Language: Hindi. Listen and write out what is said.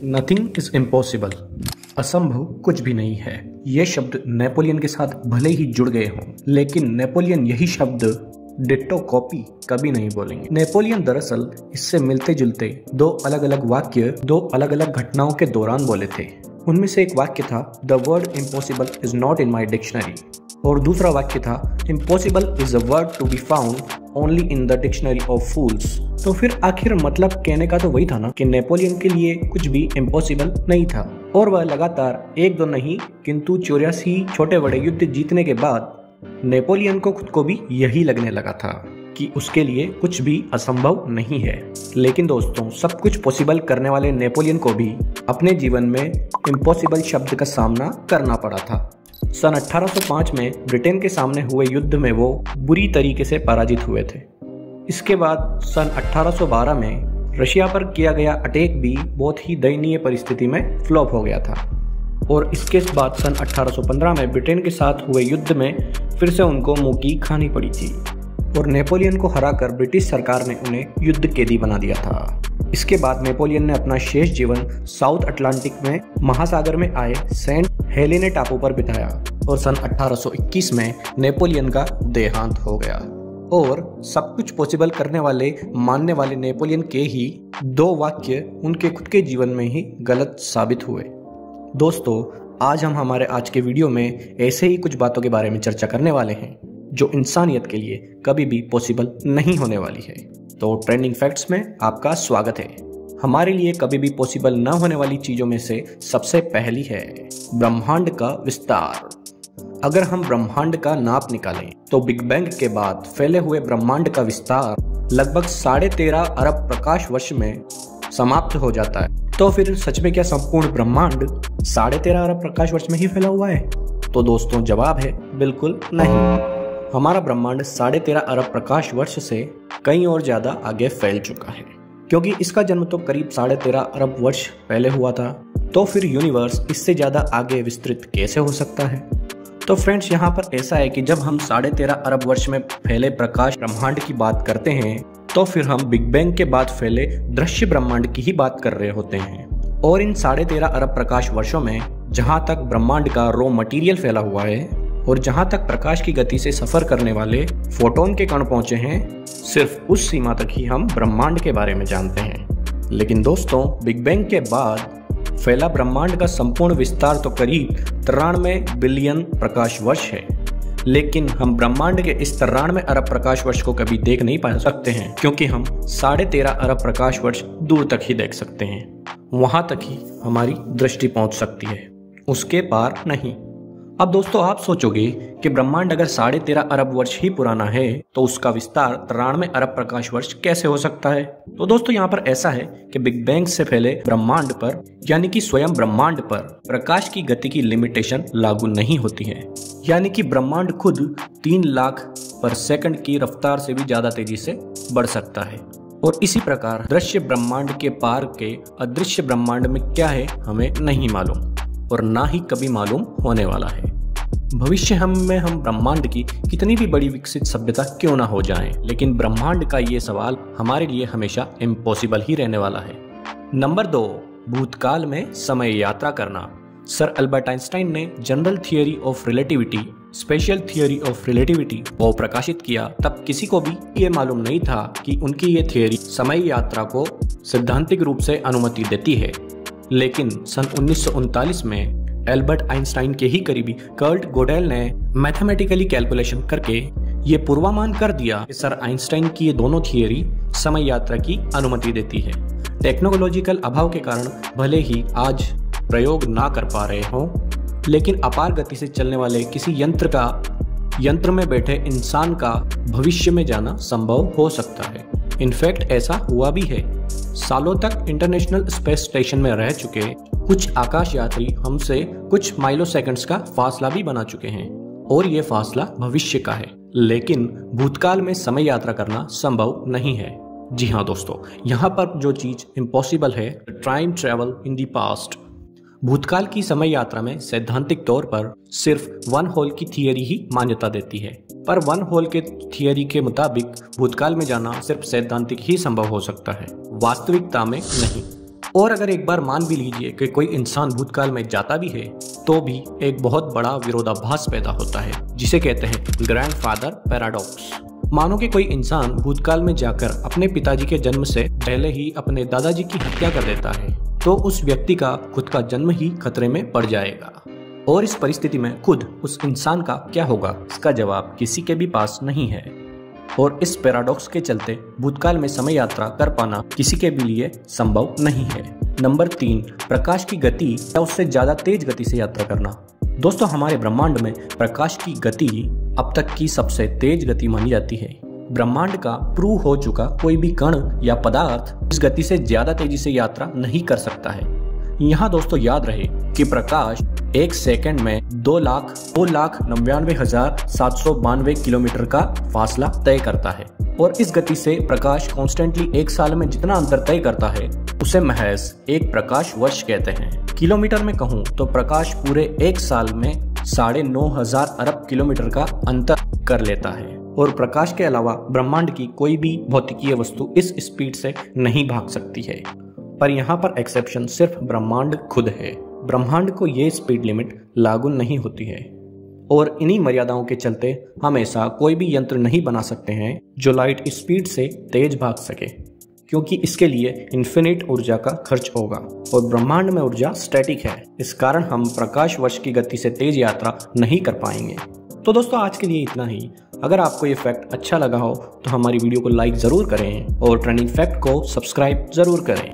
नथिंग इज इम्पॉसिबल, असंभव कुछ भी नहीं है। ये शब्द नेपोलियन के साथ भले ही जुड़ गए हों, लेकिन नेपोलियन यही शब्द डिट्टो कॉपी कभी नहीं बोलेंगे। नेपोलियन दरअसल इससे मिलते जुलते दो अलग अलग वाक्य दो अलग अलग घटनाओं के दौरान बोले थे। उनमें से एक वाक्य था the word impossible is not in my dictionary, और दूसरा वाक्य था impossible is a word to be found only in the dictionary of fools. तो फिर आखिर मतलब कहने का तो वही था ना कि नेपोलियन के लिए कुछ भी इम्पॉसिबल नहीं था, और वह लगातार एक दो नहीं किंतु 84 छोटे बड़े युद्ध जीतने के बाद नेपोलियन को खुद को भी यही लगने लगा था कि उसके लिए कुछ भी असंभव नहीं है। लेकिन दोस्तों, सब कुछ पॉसिबल करने वाले नेपोलियन को भी अपने जीवन में इम्पॉसिबल शब्द का सामना करना पड़ा था। सन 1805 में ब्रिटेन के सामने हुए युद्ध में वो बुरी तरीके से पराजित हुए थे। इसके बाद सन 1812 में रशिया पर किया गया अटैक भी बहुत ही दयनीय परिस्थिति में फ्लॉप हो गया था, और इसके बाद सन 1815 में ब्रिटेन के साथ हुए युद्ध में फिर से उनको मुंह की खानी पड़ी थी, और नेपोलियन को हराकर ब्रिटिश सरकार ने उन्हें युद्ध कैदी बना दिया था। इसके बाद नेपोलियन ने अपना शेष जीवन साउथ अटलांटिक में महासागर में आए सेंट हेलेने टापू पर बिताया, और सन 1821 में नेपोलियन का देहांत हो गया। और सब कुछ पॉसिबल करने वाले मानने वाले नेपोलियन के ही दो वाक्य उनके खुद के जीवन में ही गलत साबित हुए। दोस्तों, आज हम हमारे आज के वीडियो में ऐसे ही कुछ बातों के बारे में चर्चा करने वाले हैं जो इंसानियत के लिए कभी भी पॉसिबल नहीं होने वाली है। तो ट्रेंडिंग फैक्ट्स में आपका स्वागत है। हमारे लिए कभी भी पॉसिबल न होने वाली चीजों में से सबसे पहली है ब्रह्मांड का विस्तार। अगर हम ब्रह्मांड का नाप निकालें तो बिग बैंग के बाद फैले हुए ब्रह्मांड का विस्तार लगभग 13.5 अरब प्रकाश वर्ष में समाप्त हो जाता है। तो फिर सच में क्या संपूर्ण ब्रह्मांड 13.5 अरब प्रकाश वर्ष में ही फैला हुआ है? तो दोस्तों, जवाब है बिल्कुल नहीं। हमारा ब्रह्मांड 13.5 अरब प्रकाश वर्ष से कहीं और ज्यादा आगे फैल चुका है, क्योंकि इसका जन्म तो करीब 13.5 अरब वर्ष पहले हुआ था। तो फिर यूनिवर्स इससे ज्यादा आगे विस्तृत कैसे हो सकता है? तो फ्रेंड्स, यहाँ पर ऐसा है कि जब हम 13.5 अरब वर्ष में फैले प्रकाश ब्रह्मांड की बात करते हैं तो फिर हम बिग बैंग के बाद फैले दृश्य ब्रह्मांड की ही बात कर रहे होते हैं। और इन 13.5 अरब प्रकाश वर्षों में जहाँ तक ब्रह्मांड का रॉ मटेरियल फैला हुआ है और जहाँ तक प्रकाश की गति से सफर करने वाले फोटोन के कण पहुंचे हैं, सिर्फ उस सीमा तक ही हम ब्रह्मांड के बारे में जानते हैं। लेकिन दोस्तों, बिग बैंग के बाद फैला ब्रह्मांड का संपूर्ण विस्तार तो करीब 93 बिलियन प्रकाश वर्ष है, लेकिन हम ब्रह्मांड के इस 93 अरब प्रकाश वर्ष को कभी देख नहीं पा सकते हैं, क्योंकि हम 13.5 अरब प्रकाश वर्ष दूर तक ही देख सकते हैं। वहां तक ही हमारी दृष्टि पहुंच सकती है, उसके पार नहीं। अब दोस्तों, आप सोचोगे कि ब्रह्मांड अगर 13.5 अरब वर्ष ही पुराना है तो उसका विस्तार 93 अरब प्रकाश वर्ष कैसे हो सकता है? तो दोस्तों, यहाँ पर ऐसा है कि बिग बैंग से पहले ब्रह्मांड पर, यानी कि स्वयं ब्रह्मांड पर प्रकाश की गति की लिमिटेशन लागू नहीं होती है, यानी कि ब्रह्मांड खुद 3 लाख पर सेकंड की रफ्तार से भी ज्यादा तेजी से बढ़ सकता है। और इसी प्रकार दृश्य ब्रह्मांड के पार के अदृश्य ब्रह्मांड में क्या है हमें नहीं मालूम, और ना ही कभी मालूम होने वाला है। भविष्य में हम ब्रह्मांड की कितनी भी बड़ी विकसित सभ्यता क्यों ना हो जाएं, लेकिन ब्रह्मांड का ये सवाल हमारे लिए हमेशा इम्पॉसिबल ही रहने वाला है। नंबर 2, भूतकाल में समय यात्रा करना। सर अल्बर्ट आइंस्टाइन ने general theory of relativity, special theory of relativity को प्रकाशित किया, तब किसी को भी ये मालूम नहीं था कि उनकी ये थियरी समय यात्रा को सैद्धांतिक रूप से अनुमति देती है। लेकिन सन 1939 में एल्बर्ट आइंस्टाइन के ही करीबी कर्ट गोडेल ने मैथमेटिकली कैलकुलेशन करके ये पूर्वानुमान कर दिया कि सर आइंस्टाइन की ये दोनों थियरी समय यात्रा की अनुमति देती है। टेक्नोलॉजिकल अभाव के कारण भले ही आज प्रयोग ना कर पा रहे हों, लेकिन अपार गति से चलने वाले किसी यंत्र में बैठे इंसान का भविष्य में जाना संभव हो सकता है। इनफैक्ट ऐसा हुआ भी है। सालों तक इंटरनेशनल स्पेस स्टेशन में रह चुके कुछ आकाश यात्री हमसे कुछ माइलो सेकंड्स का फासला भी बना चुके हैं, और ये फासला भविष्य का है। लेकिन भूतकाल में समय यात्रा करना संभव नहीं है। जी हाँ दोस्तों, यहाँ पर जो चीज इम्पॉसिबल है, time travel in the past. भूतकाल की समय यात्रा में सैद्धांतिक तौर पर सिर्फ वन होल की थियरी ही मान्यता देती है, पर वन होल के थियरी के मुताबिक भूतकाल में जाना सिर्फ सैद्धांतिक ही संभव हो सकता है, वास्तविकता में नहीं। और अगर एक बार मान भी लीजिए कि कोई इंसान भूतकाल में जाता भी है तो भी एक बहुत बड़ा विरोधाभास पैदा होता है जिसे कहते हैं ग्रैंडफादर पैराडॉक्स। मानो कि कोई इंसान भूतकाल में जाकर अपने पिताजी के जन्म से पहले ही अपने दादाजी की हत्या कर देता है तो उस व्यक्ति का खुद का जन्म ही खतरे में पड़ जाएगा। और इस परिस्थिति में खुद उस इंसान का क्या होगा, इसका जवाब किसी के भी पास नहीं है। और इस पैराडॉक्स के चलते भूतकाल में समय यात्रा कर पाना किसी के भी लिए संभव नहीं है। नंबर 3, प्रकाश की गति या उससे ज्यादा तेज गति से यात्रा करना। दोस्तों, हमारे ब्रह्मांड में प्रकाश की गति अब तक की सबसे तेज गति मानी जाती है। ब्रह्मांड का प्रूव हो चुका कोई भी कण या पदार्थ इस गति से ज्यादा तेजी से यात्रा नहीं कर सकता है। यहाँ दोस्तों याद रहे कि प्रकाश एक सेकंड में 2,99,792 किलोमीटर का फासला तय करता है और इस गति से प्रकाश कॉन्स्टेंटली एक साल में जितना अंतर तय करता है उसे महज एक प्रकाश वर्ष कहते हैं। किलोमीटर में कहूँ तो प्रकाश पूरे एक साल में 9,500 अरब किलोमीटर का अंतर कर लेता है। और प्रकाश के अलावा ब्रह्मांड की कोई भी भौतिकीय वस्तु इस स्पीड से नहीं भाग सकती है। पर यहाँ पर एक्सेप्शन सिर्फ ब्रह्मांड खुद है। ब्रह्मांड को ये स्पीड लिमिट लागू नहीं होती है और इन्हीं मर्यादाओं के चलते हम ऐसा कोई भी यंत्र नहीं बना सकते हैं जो लाइट स्पीड से तेज भाग सके, क्योंकि इसके लिए इन्फिनिट ऊर्जा का खर्च होगा और ब्रह्मांड में ऊर्जा स्टैटिक है। इस कारण हम प्रकाश वर्ष की गति से तेज यात्रा नहीं कर पाएंगे। तो दोस्तों, आज के लिए इतना ही। अगर आपको ये फैक्ट अच्छा लगा हो तो हमारी वीडियो को लाइक ज़रूर करें और ट्रेंडिंग फैक्ट को सब्सक्राइब ज़रूर करें।